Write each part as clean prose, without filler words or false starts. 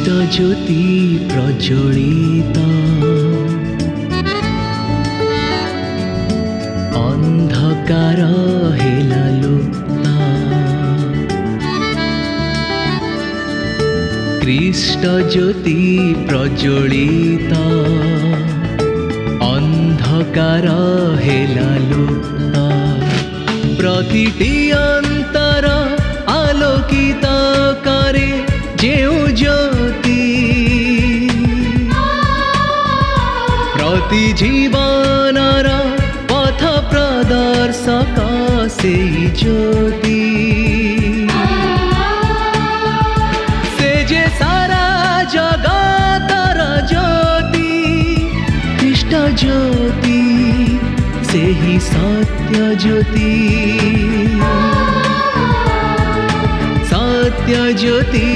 ज्योति प्रज्वलित अंधकार हेला लुप्त कृष्ण ज्योति प्रज्वलित अंधकार हेला लुप्त प्रतिटी अंतर आलोकित करे जेउ ज्योति प्रति जीवनर पथ प्रदर्शक से ज्योति से जे सारा जगतर ज्योति कृष्ण ज्योति से ही सत्य ज्योति सत्य ज्योति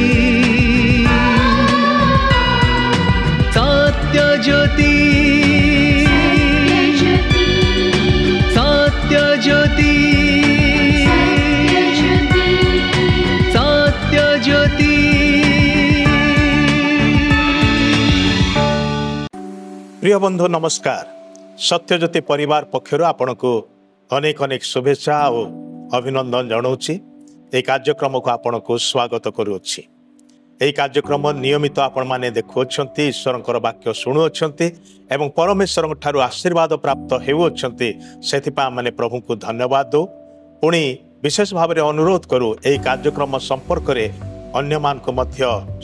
सत्य ज्योति सत्य ज्योति सत्य ज्योति। प्रिय बंधु नमस्कार। सत्य ज्योति परिवार पक्षर आपण को अनेक अनेक शुभेच्छा और अभिनंदन जनाऊँगी। এই କାର୍ଯ୍ୟକ୍ରମକୁ ଆପଣଙ୍କୁ ସ୍ୱାଗତ କରୁଅଛି। ଏହି କାର୍ଯ୍ୟକ୍ରମ ନିୟମିତ ଆପଣମାନେ ଦେଖୁଅଛନ୍ତି, ଈଶ୍ୱରଙ୍କର ବାକ୍ୟ ଶୁଣୁଅଛନ୍ତି ଏବଂ ପରମେଶ୍ୱରଙ୍କ ଠାରୁ ଆଶୀର୍ବାଦ ପ୍ରାପ୍ତ ହେଉଅଛନ୍ତି। ସେଥିପାଇଁ ଆମେ ପ୍ରଭୁଙ୍କୁ ଧନ୍ୟବାଦ ଦେଉ। ପୁଣି ବିଶେଷ ଭାବରେ ଅନୁରୋଧ କରୁ ଏହି କାର୍ଯ୍ୟକ୍ରମ ସମ୍ପର୍କରେ ଅନ୍ୟମାନଙ୍କୁ ମଧ୍ୟ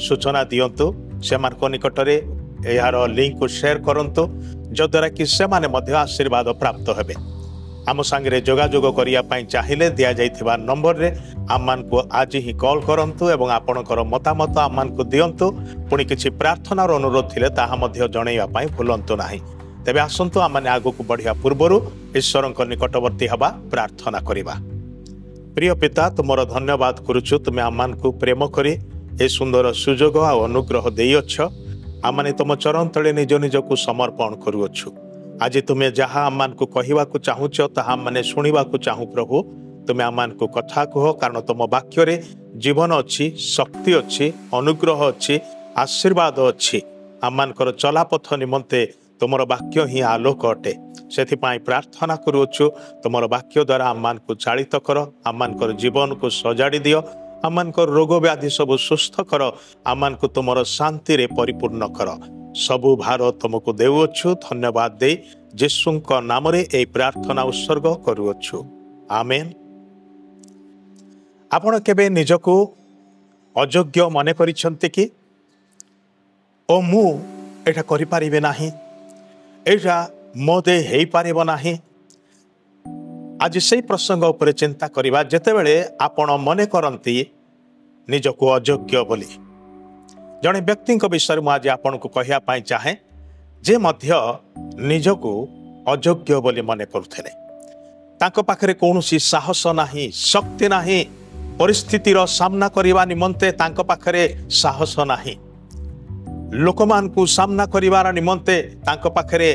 ସୂଚନା ଦିଅନ୍ତୁ, ସେମାନଙ୍କ ନିକଟରେ ଏହାର ଲିଙ୍କକୁ ସେୟାର କରନ୍ତୁ, ଯଦ୍ୱାରା କି ସେମାନେ ମଧ୍ୟ ଆଶୀର୍ବାଦ ପ୍ରାପ୍ତ ହେବେ। आम सांगे जोगाजोग करने चाहिए दि जाइथिबा नंबर रे आमको आज ही कॉल करंतु एवं आपणकर मतामत आमको दियंतु। पुणी किछि प्रार्थनार अनुरोध थिले ताहा मध्य जणैया पई भूलंतु नाही। तेबे आसंतु आमने आगु बढ़िया पूर्वरु ईश्वरक निकटवर्ती हवा प्रार्थना करिबा। प्रिय पिता तुमर धन्यवाद करुछु, तुमे आमको प्रेम करी ए सुंदर सुजोग आ अनुग्रह देइछ। आमने तुम चरण तले निज निजको समर्पण करुछु। आज तुम्हें जहाँ आम को कहवा चाहूच ताहा माने शुणा चाहूँ। प्रभु तुम्हें आम को कथा कह, कारण तुम वाक्य जीवन अच्छी, शक्ति अच्छी, अनुग्रह अच्छी, आशीर्वाद अच्छी। आमर चलापथ निमंते तुमर वाक्य ही आलोक अटे। से प्रार्थना करुछु तुमर वाक्य द्वारा आम को चालित कर, आमर जीवन को सजाड़ी दियो, आमर रोग व्याधि सब सुस्थ कर, आम को तुमर शांति रे परिपूर्ण कर। सबु भार तुमको देउछु। धन्यवाद दे यीशुक नाम रे ए प्रार्थना उत्सर्ग करुछु, आमेन। आपण केबे निजको अयोग्य मने करिसंते कि ओ मु एटा करि पारिबे नाही, एटा मोदे हेई पारिबो नाही? आज से प्रसंग उपर चिंता करिबा जेतेबेले आपण मने करंती निजको अयोग्य बोली। जड़े व्यक्ति विषय में आज आपन को कहवाई चाहे जे मध्य निजको अयोग्य बोली मन करुले। तांको पाखरे कौनसी साहस नाही, शक्ति नाही, परिस्थितिर सामना करने निमंते तांको पाखरे साहस नाही, लोकमान को सामना करिवार निमंते तांको पाखरे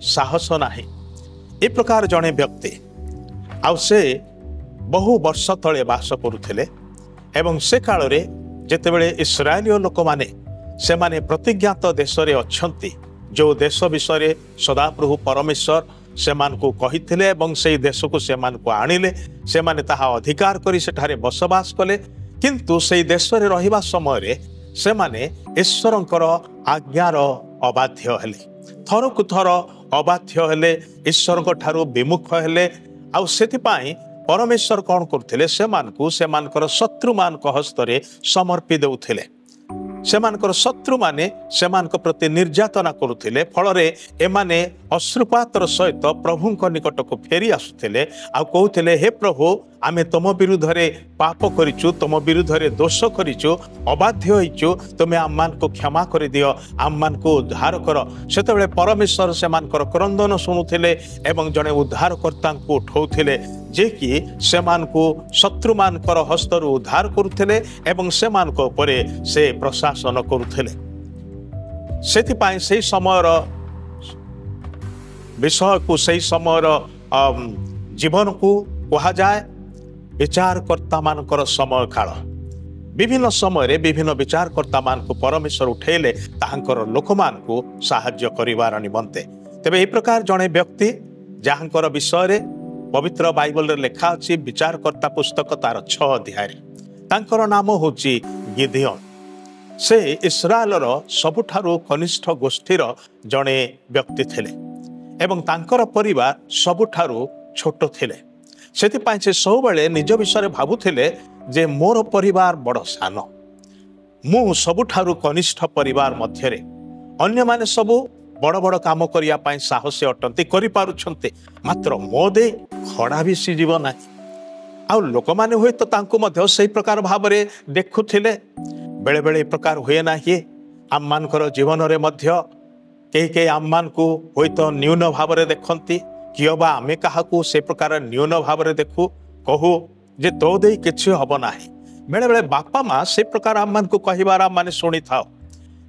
साहस नाही। ए प्रकार जड़े व्यक्ति आउ से बहु वर्ष तले बास करुले एवं से काल रे जेतेबेले इस्राएलीय लोक माने से माने प्रतिज्ञात देश रे अछंती, जो देश विषय सदाप्रभु परमेश्वर से मानको कहिथिले एवं से देश को से मानको आनिले, से माने ताहा अधिकार करी सेठारे बसवास कले। किंतु से देश रे रहिबा समय रे से माने ईश्वरंकर आज्ञार अबाध्य हेले, थरकु थर अबाध्य हेले, ईश्वरंक ठारू विमुख हेले। आउ सेथिपाई परमेश्वर कौन करथिले, सेमानकर शत्रु मान हस्तरे समर्पी देउथिले। सेमानकर शत्रु माने सेमानक प्रति निर्यातना करुथिले। फलरे एमाने अश्रुपातर सहित प्रभुंक निकट को फेरी आसुथिले। आ कहूथिले, हे प्रभु आमे तुम विरुद्ध रे पाप करिचु, तुम विरुद्ध रे दोष करिचु, अबाध्य होइचु, तुमे आम्मान को क्षमा कर दियो, आम्मान को उद्धार कर। सेतेबेले परमेश्वर सेमानकर क्रंदन शुणुथिले एवं जने उद्धारकर्ता को उठाउथिले, जे कि सेमानकु शत्रु मानकर हस्तरु उद्धार करुथिले एवं सेमानक उपरे से प्रशासन करुथिले। सेथिपाई सेही समयर विषय को सेही समयर जीवन को कहा जाए विचारकर्ता मानकर समय काल। विभिन्न समय विभिन्न विचारकर्ता मान परमेश्वर उठेले ताहांकर लोक मान साहाय्य करिवार निमंते। तेबे ए प्रकार जड़े व्यक्ति जहाँकर विषय पवित्र बाइबल लेखा अच्छी विचारकर्ता पुस्तक तार 6 अध्याय तांकर नाम होची गिदियोन। से इस्राएलर सबुठारु कनिष्ठ गोष्ठीर जड़े व्यक्ति थिले एवं तांकर परिवार सबुठारु छोट थिले। सेथिपाई से सबुबले निज विषय भाबुथिले जे मोर परिवार बड़ सान, मु सबुठारु कनिष्ठ परिवार मध्यरे अन्य माने सबु बड़ बड़ काम करिया पाई साहसी अटंती करि पारुछन्ते, मात्र मो दे खड़ा भी सीजीव ना। आ लोक माने होय तो तांको मध्य सही प्रकार भाबरे देखुथिले। बेले बेले प्रकार हुए ना आम मानकर जीवन रे मध्य कई आम मान को होय तो न्यून भाव रे देखंती, कियो बा आमे काहाकू से प्रकार न्यून भाव रे देखु कहू जे तो दे किछि हब नाही। बेले बेले बापा माँ से प्रकार आम मान को कहिबार आम माने सुनी थाओ।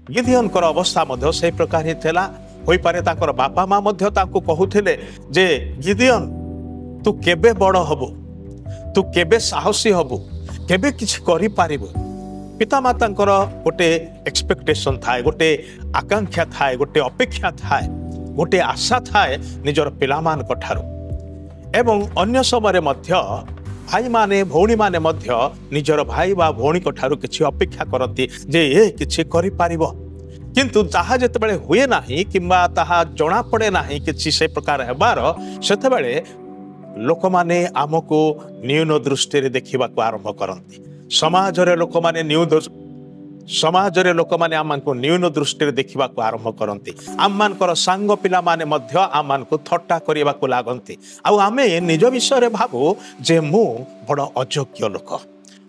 गिदियोन कर अवस्था मध्य से प्रकार ही थेला। होई पारे ताकर बापा माँ मध्य तांको कहूथिले जे गिदियोन तू केबे बड़ हबु, तू केबे साहसी हबु, केबे किछि करि पारिबु। पिता मातांकर गोटे एक्सपेक्टेशन थाए, गोटे आकांक्षा थाए, गोटे अपेक्षा थाए, गोटे आशा थाए निजर पिलामान ठारू। एवं अन्य समय मध्य भाई माने भौणी माने मध्य निजर भाई बा भौणी ठारू किछि अपेक्षा करती जे ए किछि करि पारिबो, किंतु ताहा जेतेबेले हुए नाही किंबा ताहा जणा पड़े नाही किछि से प्रकार हेबार, सेतेबेले लोक माने आमको न्यून दृष्टि रे देखिबाको आरंभ करंती। समाज रे लोक माने आम को न्यून दृष्टि रे देखिबाको आरंभ करंती। आम मानकर सांग पिला माने मध्य आम मान को थट्टा करिबाको लागंती। आ आमे निज विषय रे भाबो जे मु बड़ अयोग्य लोक,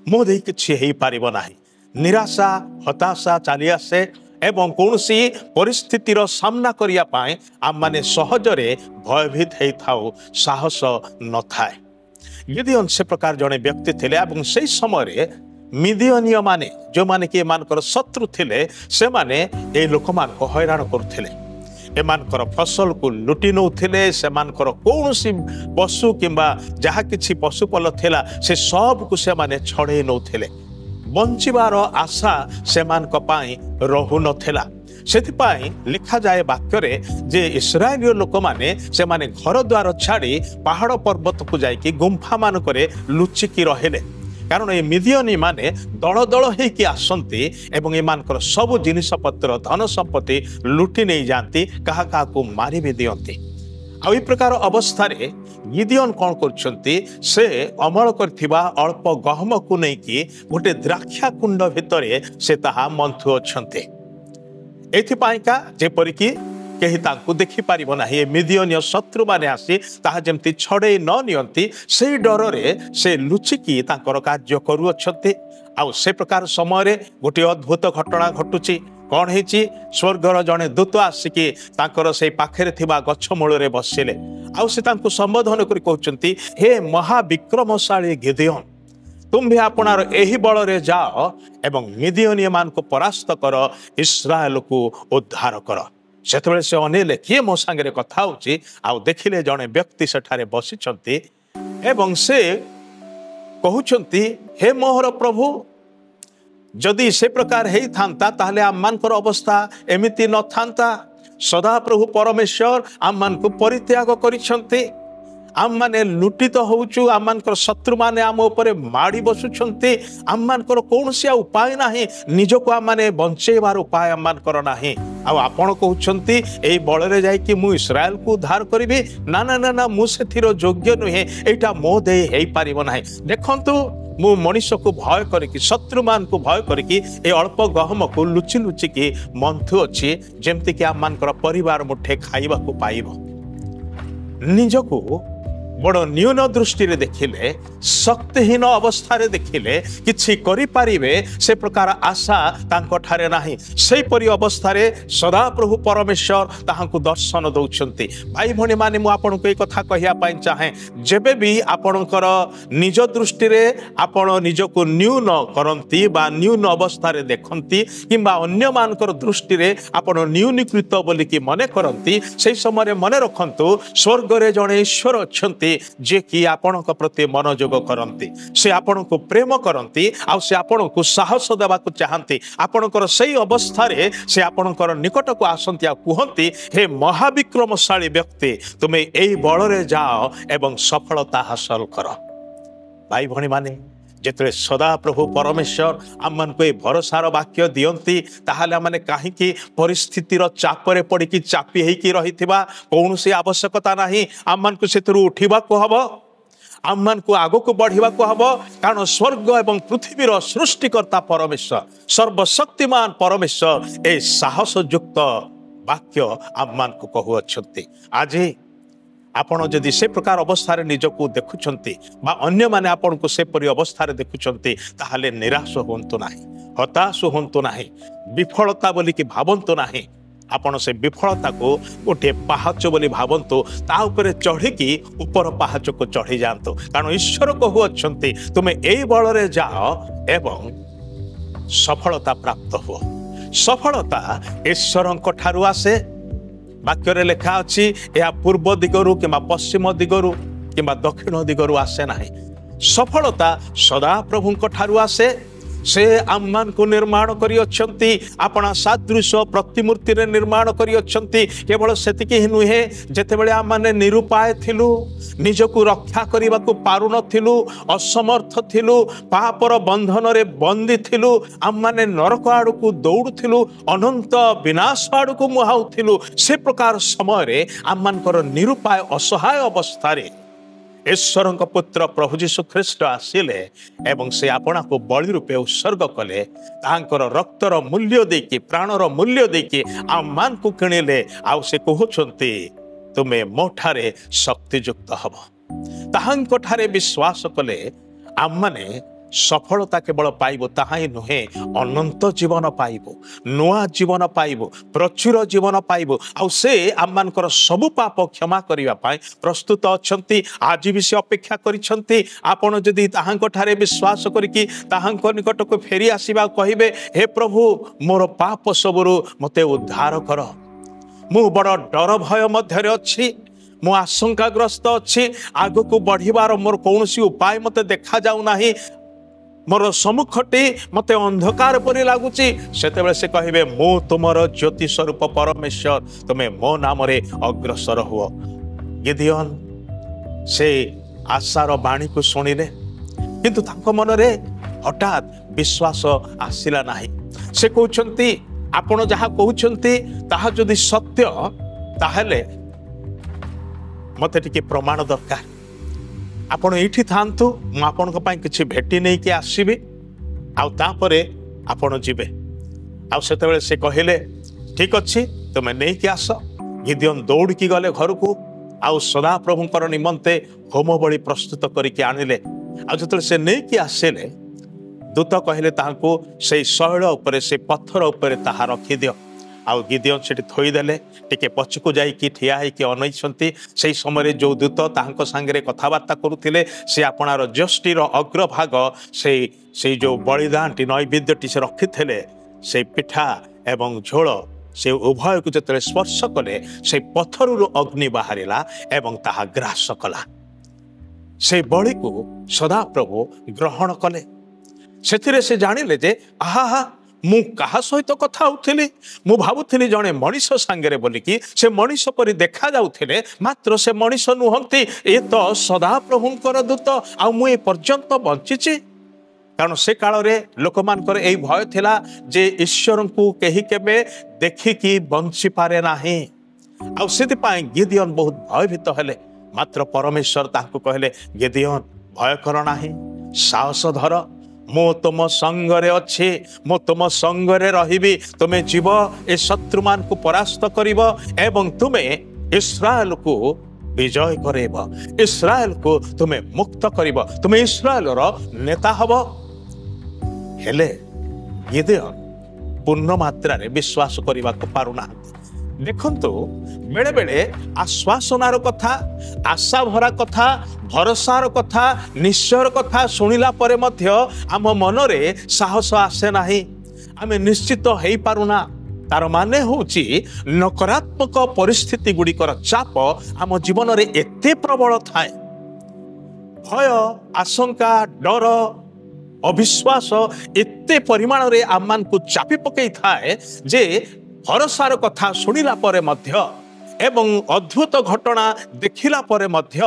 मो दे किछि हेई पारिबो नाही। निराशा हताशा चली आसे एवं कौनसी परिस्थितिर सामना करिया पाए आम माने सहजरे भयभीत हेई थाउ, साहस न थाए। गिदियोन से प्रकार जड़े व्यक्ति थिले एवं से समय मिदियोनीय माने जो माने कि एमानकर शत्रु थिले से माने ए लोक मान को हैरान करथिले। एमानकर फसल को लुटी नउथिले, से मानकर कौनसी पशु किंबा जहा किछि पशुपल थिला से सब को से माने छड़े नउथिले। बंचिबार आशा से मानक पाई रहु नथिला। सेथिपाई लिखा जाए वाक्य जे इस्राएलिय लोक माने से माने घर द्वार छाड़ी पहाड़ पर्वत को जाइकी गुंफा मानकरे लुचिकी रहिले। कारण ए मिदियोनी माने दल दल हेकी आसंती एवं एमानकर सब जिनिस पत्र धन संपत्ति लुटी नहीं जाती, कहा कहा को मारी भी दियंती। आ प्रकार अवस्था रे गिदियोन कौन करछंती, से अमल करथिबा अल्प गहम को नहीं कि गोटे द्राक्षा कुंड भितरे से ताहा मंथु अछंती। एथिपाइका जेपरिकी केही तांकु देखि पारिबो नाही। ए मिदियोनीय शत्रु माने आसी ताहा जेमती छड़े न नियंती से डर रे से लुचिकी तांकर कार्य करू अछंती। आ से प्रकार समय रे गोटे अद्भुत घटना घटुची। कौन हेची, स्वर्गर जड़े दूत आसिकी तांकर से पाखरे थिबा गछ मूल रे बसिले। आ से तांकु संबोधन करि कहउचंती, हे महाविक्रमशाली गिदियोन, तुम भी आपनार एही बल रे जाओ एवं मिदियोनी मान को परास्त कर, इस्राएल को उद्धार कर। सेतबेले से अनेले किए मो संगे कथा होची। आ देखिले जड़े व्यक्ति सेठारे बसिचंती एवं से कहउचंती, हे मोहर प्रभु, जदि से प्रकार हेई थांता ताहले आम मानकर अवस्था एमिति न थांता। सदा प्रभु परमेश्वर आम मान को परित्याग करिसंती। आम माने लुटित होउचु, आम मानकर शत्रु माने आम ऊपर माड़ी बसुछंती। आम मानकर कौनसी उपाय नाही, निजको आम माने बंचेबार उपाय आम मानकर नाही। आ आपण कहउछंती एई बळ रे जाई कि मु इस्राएल को उद्धार करिबी। ना ना ना ना, मु सेथिर योग्य नुहे, एटा मो दे हेई पारिबो नाही। देखंतु मु मनुष्य को भय करिकी, शत्रु मान को भय करिकी ए अल्प गहम को लुचि लुचि की मंथु अछि, जेमति कि आम मानकर परिवार मुठे खाइबा को पाइबो। निजको बड़ न्यून दृष्टि रे देखिले, शक्तिहीन अवस्था रे देखिले किछि करि पारिबे से प्रकार आशा तांको ठारे नाही। सेही परि अवस्था रे सदा प्रभु परमेश्वर ताहांकु दर्शन दउछंती। भाई भणी माने मु आपनकु ए कथा कहिया पाई चाहे, जेबे भी आपनकर निज दृष्टि रे आपण निजको न्यून करंती बा न्यून अवस्था रे देखंती किंबा अन्य मानकर दृष्टि रे आपण न्यूनीकृत बोली कि मने करंती, सेही समय रे मने रखंतु स्वर्ग रे जणे ईश्वर अछंती ଅଛନ୍ତି ଯିଏକି ଆପଣଙ୍କ ପ୍ରତି ମନୋଯୋଗ କରନ୍ତି, ସେ ଆପଣଙ୍କୁ ପ୍ରେମ କରନ୍ତି, ଆଉ ସେ ଆପଣଙ୍କୁ ସାହସ ଦେବାକୁ ଚାହାନ୍ତି। ଆପଣଙ୍କର ସେଇ ଅବସ୍ଥାରେ ସେ ଆପଣଙ୍କର ନିକଟକୁ ଆସନ୍ତି ଆଉ କୁହନ୍ତି, ହେ ମହାବିକ୍ରମଶାଳୀ ବ୍ୟକ୍ତି, ତୁମେ ଏଇ ବଳରେ ଯାଅ ଏବଂ ସଫଳତା ହାସଲ କର। ଭାଇ ଭଉଣୀମାନେ, ଯେତେବେଳେ ସଦାପ୍ରଭୁ ପରମେଶ୍ୱର ଆମମାନଙ୍କୁ ଏ ଭରସାର ବାକ୍ୟ ଦିଅନ୍ତି, ତାହେଲେ ଆମେ କାହିଁକି ପରିସ୍ଥିତିର ଚାପରେ ପଡ଼ିକି ଚାପି ହେଇକି ରହିଥିବା? କୌଣସି ଆବଶ୍ୟକତା ନାହିଁ। ଆମମାନଙ୍କୁ ସେଥିରୁ ଉଠିବାକୁ ହବ, ଆମମାନଙ୍କୁ ଆଗକୁ ବଢ଼ିବାକୁ ହବ। କାରଣ ସ୍ୱର୍ଗ ଏବଂ ପୃଥିବୀର ସୃଷ୍ଟିକର୍ତ୍ତା ପରମେଶ୍ୱର, ସର୍ବଶକ୍ତିମାନ ପରମେଶ୍ୱର ଏ ସାହସଯୁକ୍ତ ବାକ୍ୟ ଆମମାନଙ୍କୁ କହୁଅଛନ୍ତି। ଆଜି ଆପଣ ଯଦି ସେ ପ୍ରକାର ଅବସ୍ଥାରେ ନିଜକୁ ଦେଖୁଛନ୍ତି ବା ଅନ୍ୟମାନେ ଆପଣଙ୍କୁ ସେପରି ଅବସ୍ଥାରେ ଦେଖୁଛନ୍ତି, ତାହେଲେ ନିରାଶ ହୁଅନ୍ତୁ ନାହିଁ, ହତାଶ ହୁଅନ୍ତୁ ନାହିଁ, ବିଫଳତା ବୋଲିକି ଭାବନ୍ତୁ ନାହିଁ। ଆପଣ ସେ ବିଫଳତାକୁ ଗୋଟିଏ ପାହାଚ ବୋଲି ଭାବନ୍ତୁ, ତା ଉପରେ ଚଢ଼ିକି ଉପର ପାହାଚକୁ ଚଢ଼ି ଯାଆନ୍ତୁ। କାରଣ ଈଶ୍ୱର କହୁଅଛନ୍ତି, ତୁମେ ଏଇ ବଳରେ ଯାଅ ଏବଂ ସଫଳତା ପ୍ରାପ୍ତ ହୁଅ। ସଫଳତା ଈଶ୍ୱରଙ୍କ ଠାରୁ ଆସେ। ବାକ୍ୟରେ ଲେଖା ଅଛି, ଏହା ପୂର୍ବ ଦିଗରୁ କିମ୍ବା ପଶ୍ଚିମ ଦିଗରୁ କିମ୍ବା ଦକ୍ଷିଣ ଦିଗରୁ ଆସେ ନାହିଁ। ସଫଳତା ସଦାପ୍ରଭୁଙ୍କ ଠାରୁ ଆସେ। ସେ ଆମମାନଙ୍କୁ ନିର୍ମାଣ କରିଅଛନ୍ତି, ଆପଣା ସାଦୃଶ୍ୟ ପ୍ରତିମୂର୍ତ୍ତିରେ ନିର୍ମାଣ କରିଅଛନ୍ତି। କେବଳ ସେତିକି ହିଁ ନୁହେଁ, ଯେତେବେଳେ ଆମମାନେ ନିରୁପାୟ ଥିଲୁ, ନିଜକୁ ରକ୍ଷା କରିବାକୁ ପାରୁନଥିଲୁ, ଅସମର୍ଥ ଥିଲୁ, ପାପର ବନ୍ଧନରେ ବନ୍ଦୀ ଥିଲୁ, ଆମମାନେ ନରକ ଆଡ଼କୁ ଦୌଡ଼ୁଥିଲୁ, ଅନନ୍ତ ବିନାଶ ଆଡ଼କୁ ମୁହାଉଥିଲୁ, ସେ ପ୍ରକାର ସମୟରେ ଆମମାନଙ୍କର ନିରୁପାୟ ଅସହାୟ ଅବସ୍ଥାରେ ଈଶ୍ୱରଙ୍କ ପୁତ୍ର ପ୍ରଭୁ ଯୀଶୁ ଖ୍ରୀଷ୍ଟ ଆସିଲେ ଏବଂ ସେ ଆପଣାକୁ ବଳି ରୂପେ ଉତ୍ସର୍ଗ କଲେ। ତାଙ୍କର ରକ୍ତର ମୂଲ୍ୟ ଦେଇକି, ପ୍ରାଣର ମୂଲ୍ୟ ଦେଇକି ଆମମାନଙ୍କୁ କିଣିଲେ। ଆଉ ସେ କହୁଛନ୍ତି, ତୁମେ ମୋ ଠାରେ ଶକ୍ତିଯୁକ୍ତ ହବ। ତାହାଙ୍କ ଠାରେ ବିଶ୍ୱାସ କଲେ ଆମମାନେ ସଫଳତା କେବଳ ପାଇବୁ ତାହା ହିଁ ନୁହେଁ, ଅନନ୍ତ ଜୀବନ ପାଇବୁ, ନୂଆ ଜୀବନ ପାଇବୁ, ପ୍ରଚୁର ଜୀବନ ପାଇବୁ। ଆଉ ସେ ଆମମାନଙ୍କର ସବୁ ପାପ କ୍ଷମା କରିବା ପାଇଁ ପ୍ରସ୍ତୁତ ଅଛନ୍ତି। ଆଜି ବି ସେ ଅପେକ୍ଷା କରିଛନ୍ତି। ଆପଣ ଯଦି ତାହାଙ୍କ ଠାରେ ବିଶ୍ୱାସ କରିକି ତାହାଙ୍କ ନିକଟକୁ ଫେରି ଆସିବା, କହିବେ, ହେ ପ୍ରଭୁ, ମୋର ପାପ ସବୁରୁ ମୋତେ ଉଦ୍ଧାର କର। ମୁଁ ବଡ଼ ଡର ଭୟ ମଧ୍ୟରେ ଅଛି, ମୁଁ ଆଶଙ୍କାଗ୍ରସ୍ତ ଅଛି, ଆଗକୁ ବଢ଼ିବାର ମୋର କୌଣସି ଉପାୟ ମୋତେ ଦେଖାଯାଉ ନାହିଁ, ମୋର ସମ୍ମୁଖଟି ମୋତେ ଅନ୍ଧକାର ପରି ଲାଗୁଛି। ସେତେବେଳେ ସେ କହିବେ, ମୁଁ ତୁମର ଜ୍ୟୋତି ସ୍ୱରୂପ ପରମେଶ୍ୱର, ତୁମେ ମୋ ନାମରେ ଅଗ୍ରସର ହୁଅ। ଗିଦିଓନ ସେ ଆଶାର ବାଣୀକୁ ଶୁଣିଲେ, କିନ୍ତୁ ତାଙ୍କ ମନରେ ହଠାତ୍ ବିଶ୍ୱାସ ଆସିଲା ନାହିଁ। ସେ କହୁଛନ୍ତି, ଆପଣ ଯାହା କହୁଛନ୍ତି ତାହା ଯଦି ସତ୍ୟ, ତାହେଲେ ମୋତେ ଟିକେ ପ୍ରମାଣ ଦରକାର। ଆପଣ ଏଇଠି ଥାଆନ୍ତୁ, ମୁଁ ଆପଣଙ୍କ ପାଇଁ କିଛି ଭେଟି ନେଇକି ଆସିବି, ଆଉ ତାପରେ ଆପଣ ଯିବେ। ଆଉ ସେତେବେଳେ ସେ କହିଲେ, ଠିକ୍ ଅଛି, ତୁମେ ନେଇକି ଆସ। ଗିଦିଓନ ଦୌଡ଼ିକି ଗଲେ ଘରକୁ, ଆଉ ସଦାପ୍ରଭୁଙ୍କର ନିମନ୍ତେ ହୋମ ବଳି ପ୍ରସ୍ତୁତ କରିକି ଆଣିଲେ। ଆଉ ଯେତେବେଳେ ସେ ନେଇକି ଆସିଲେ, ଦୂତ କହିଲେ ତାହାଙ୍କୁ, ସେଇ ଶୈଳ ଉପରେ, ସେ ପଥର ଉପରେ ତାହା ରଖିଦିଅ। ଆଉ ଗିଦିଓନ ସେଠି ଥୋଇଦେଲେ। ଟିକେ ପଛକୁ ଯାଇକି ଠିଆ ହେଇକି ଅନେଇଛନ୍ତି। ସେହି ସମୟରେ ଯେଉଁ ଦୂତ ତାହାଙ୍କ ସାଙ୍ଗରେ କଥାବାର୍ତ୍ତା କରୁଥିଲେ, ସେ ଆପଣାର ଯଷ୍ଟିର ଅଗ୍ରଭାଗ ସେଇ ଯେଉଁ ବଳିଦାନଟି, ନୈବେଦ୍ୟଟି ସେ ରଖିଥିଲେ, ସେଇ ପିଠା ଏବଂ ଝୋଳ, ସେ ଉଭୟକୁ ଯେତେବେଳେ ସ୍ପର୍ଶ କଲେ, ସେଇ ପଥରରୁ ଅଗ୍ନି ବାହାରିଲା ଏବଂ ତାହା ଗ୍ରାସ କଲା। ସେଇ ବଳିକୁ ସଦାପ୍ରଭୁ ଗ୍ରହଣ କଲେ। ସେଥିରେ ସେ ଜାଣିଲେ ଯେ, ଆହା, ମୁଁ କାହା ସହିତ କଥା ହେଉଥିଲି? ମୁଁ ଭାବୁଥିଲି ଜଣେ ମଣିଷ ସାଙ୍ଗରେ ବୋଲିକି। ସେ ମଣିଷ ପରି ଦେଖାଯାଉଥିଲେ, ମାତ୍ର ସେ ମଣିଷ ନୁହନ୍ତି, ଏ ତ ସଦାପ୍ରଭୁଙ୍କର ଦୂତ। ଆଉ ମୁଁ ଏ ପର୍ଯ୍ୟନ୍ତ ବଞ୍ଚିଛି। କାରଣ ସେ କାଳରେ ଲୋକମାନଙ୍କର ଏଇ ଭୟ ଥିଲା ଯେ ଈଶ୍ୱରଙ୍କୁ କେହି କେବେ ଦେଖିକି ବଞ୍ଚିପାରେ ନାହିଁ। ଆଉ ସେଥିପାଇଁ ଗିଦିଓନ ବହୁତ ଭୟଭୀତ ହେଲେ। ମାତ୍ର ପରମେଶ୍ୱର ତାଙ୍କୁ କହିଲେ, ଗିଦିଓନ, ଭୟ କର ନାହିଁ, ସାହସ ଧର, ମୁଁ ତୁମ ସଙ୍ଗରେ ଅଛି, ମୁଁ ତୁମ ସଙ୍ଗରେ ରହିବି। ତୁମେ ଯିବ, ଏ ଶତ୍ରୁମାନଙ୍କୁ ପରାସ୍ତ କରିବ ଏବଂ ତୁମେ ଇସ୍ରାଏଲକୁ ବିଜୟ କରାଇବ, ଇସ୍ରାଏଲକୁ ତୁମେ ମୁକ୍ତ କରିବ, ତୁମେ ଇସ୍ରାଏଲର ନେତା ହବ। ହେଲେ ଗିଦିଓନ ପୂର୍ଣ୍ଣ ମାତ୍ରାରେ ବିଶ୍ୱାସ କରିବାକୁ ପାରୁନାହାନ୍ତି। ଦେଖନ୍ତୁ, ବେଳେବେଳେ ଆଶ୍ୱାସନାର କଥା, ଆଶା ଭରା କଥା, ଭରସାର କଥା, ନିଶ୍ଚୟର କଥା ଶୁଣିଲା ପରେ ମଧ୍ୟ ଆମ ମନରେ ସାହସ ଆସେ ନାହିଁ, ଆମେ ନିଶ୍ଚିତ ହେଇପାରୁନା। ତାର ମାନେ ହେଉଛି ନକାରାତ୍ମକ ପରିସ୍ଥିତି ଗୁଡ଼ିକର ଚାପ ଆମ ଜୀବନରେ ଏତେ ପ୍ରବଳ ଥାଏ भय आशंका डर अविश्वास एते परिमाण रे आमान को चापी पकई थाए जे भरोसार कथा शुणिला परे मध्य एवं अद्भुत घटना देखिला परे मध्य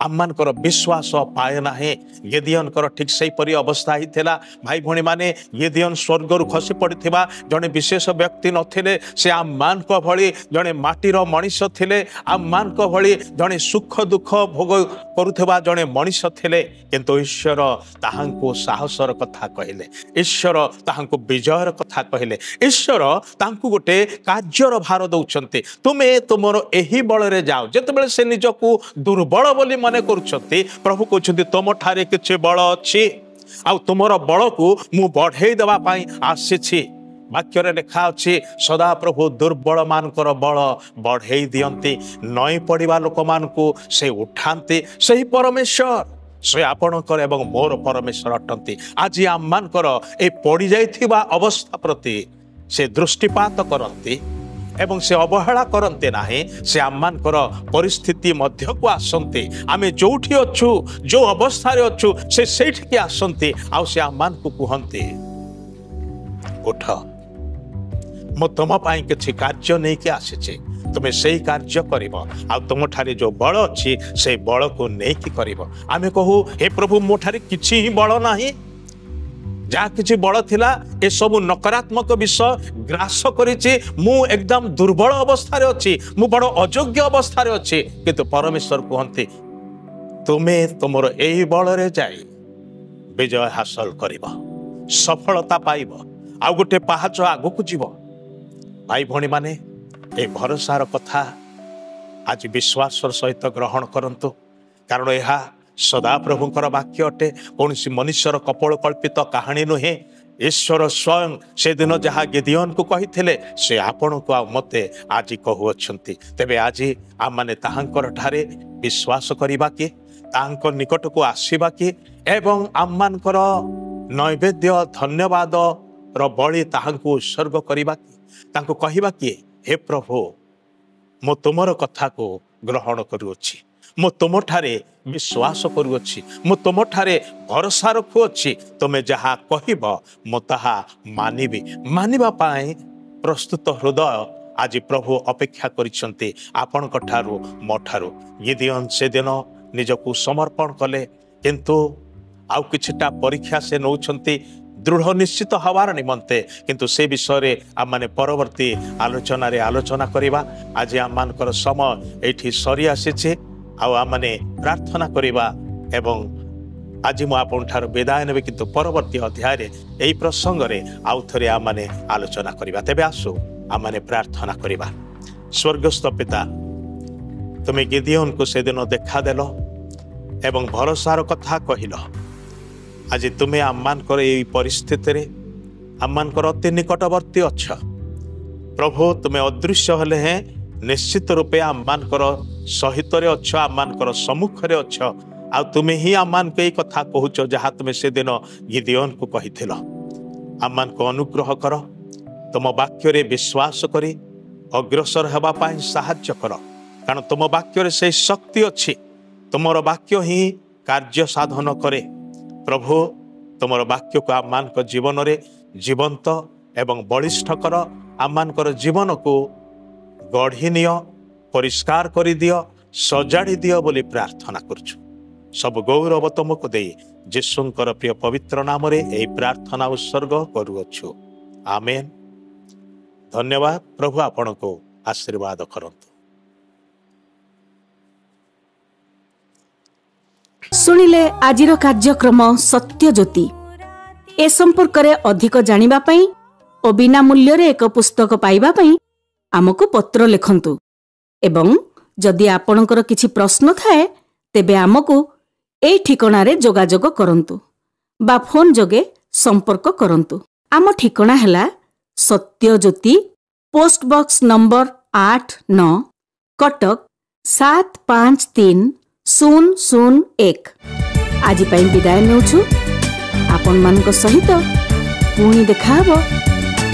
आममानकर विश्वास पाए नाही। गिदियोनकर ठीक सही परी अवस्था ही थिला। भाई भणी माने गिदियोन स्वर्गरु खसी पड़िथिबा जने विशेष व्यक्ति नथिले। से आममानक भली जने माटीर मनीष थिले। आममानक भली जने सुख दुख भोग करुथिबा जने मनीष थिले। किंतु ईश्वर ताहांको साहसर कथा कहिले। ईश्वर ताहांको विजयर कथा कहिले। ईश्वर ताहांको गोटे कार्यर भार दउछन्ते। तुमे तुमरो एही बळरे जाओ। जेतेबेले से निजको दुर्बल बोली मने करुछन्ते प्रभु कहउछन्ते तुम ठारे किछि बळ अछि आ तुमरो बळ को मु बढ़ेई देबा पई आसीछि। वाक्य रे लिखा अछि सदा प्रभु दुर्बल मानकर बळ बढ़ेई दियंती नई पड़िबा लोक मान को से उठांती। सही परमेश्वर से आपणकर एवं मोर परमेश्वर अटंती। आज आम मानकर ए पड़ी जाइथिबा अवस्था प्रति से दृष्टिपात करंती एवं से अवहेला करते नाही। से आममानकर परिस्थिति मध्य को आसंती। आमे जोठी अछु जो अवस्था रे अछु से सेठी के आसंती। आ से आममान को कहंती उठ मो तुम पाई किछि कार्य नहीं के आसीछि। तुमे सेही कार्य करिवो आ तुम ठारे जो बळ अछि से बळ को नहीं कि करिवो। आमे कहू हे प्रभु मो ठारे किछि ही बळ नाही। जहाँ किसी बड़ थिला ए सब नकारात्मक विषय ग्रास करिछि। मु एकदम दुर्बल अवस्था रे अछि। मु बड़ अयोग्य अवस्था रे अछि। किंतु परमेश्वर कहंती तुमे तुमर एही बळ रे जाई विजय हासिल करिवो सफलता पाइबो आ गोटे पहाच आगु को जीवो। भाई भणी माने ए भरोसार कथा आज विश्वासर सहित ग्रहण करंतु। कारण यह सदा प्रभुंकर वाक्य अटे। कौन मनुष्यर कपोल कल्पित कहानी नुहे। ईश्वर स्वयं से दिन जहाँ गिदियोन को कही से आपण को मते आज कहउछंती। तेबे आज आम माने ताहांकर ठारे विश्वास करिबा कि ताहांकर निकट को आसीबा कि एवं आममानकर नैवेद्य धन्यवाद र बळी ताहांको उत्सर्ग करिबा कि तांको कहिबा कि हे प्रभु मो तुमर कथा को ग्रहण करूछि। मो तुम ठारे विश्वास करूछि। मो तुम ठारे भरोसा रखुछि। तुमे जहाँ कहब मो ताहा मानिबी। मानिबा पाए प्रस्तुत हृदय आज प्रभु अपेक्षा करिसंती आपणक ठारू मो ठारू। गिदियोन से दिन निजको समर्पण कले किंतु आउ किछटा परीक्षा से नौछंती दृढ़ निश्चित हवार निमंते। किंतु से विषय रे आम माने परवर्ती आलोचना रे आलोचना करिबा। आज आम मानकर समय एठी सरी आसीছে। आउ आम माने प्रार्थना करिबा एवं आज मु आपन ठार विदाय नेबे। किंतु परवर्ती अध्याय रे एई प्रसंग रे आउ थरे आम माने आलोचना करिबा। तेबे आसो आम माने प्रार्थना करिबा। स्वर्गस्थ पिता तुमे गिदियोन को से दिन देखा देलो एवं भरोसार कथा कहिलो। आज तुमे आममानकर एई परिस्थिति रे आममानकर अति निकटवर्ती अछ प्रभु। तुमे अदृश्य हेले हैं निश्चित रूपे आममानकर सहित रे अछ आममानकर सम्मुख रे अछ। आ तुमे ही आममान के कथा कहूच जहाँ तुमे से दिन गिदियोन को कहिथिलो। आममान को अनुग्रह कर तुम वाक्य रे विश्वास करी अग्रसर हेबा पाई सहाय्य कर। कारण तुम वाक्य रे से शक्ति अछि। तुमर वाक्य ही कार्य साधन करे प्रभु। तुमर वाक्य को आममान को जीवन रे जीवंत एवं बलिष्ठ कर। आममान को जीवन को गढ़ी नियो परिष्कार करि दियो सजाड़ी दियो बोली प्रार्थना करछु। सब गौरव तुमको दे यीशुंकर प्रिय पवित्र नाम रे एई प्रार्थना उत्सर्ग करूछु। आमेन। धन्यवाद। प्रभु आपण को आशीर्वाद करंतु। सुनिले आजिर कार्यक्रम सत्य ज्योति। ए संपर्क रे अधिक जानिबा पई ओ बिना मूल्य रे एक पुस्तक पाइबा पई आमको पत्र लिखंतु। एवं जदि आपणकर किछि प्रश्न थाए तेबे आमको एई ठिकाना रे जोगाजोग करंतु बा फोन जोगे संपर्क करंतु। आम ठिकाना हैला सत्य ज्योति पोस्ट बॉक्स नंबर 89 कटक 753001। आज पई विदाय नेउछु। आपण मानक सहित पुणी देखा हबो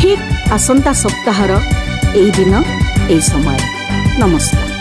ठीक आसंता सप्ताहर एई दिन एई समय। नमस्कार।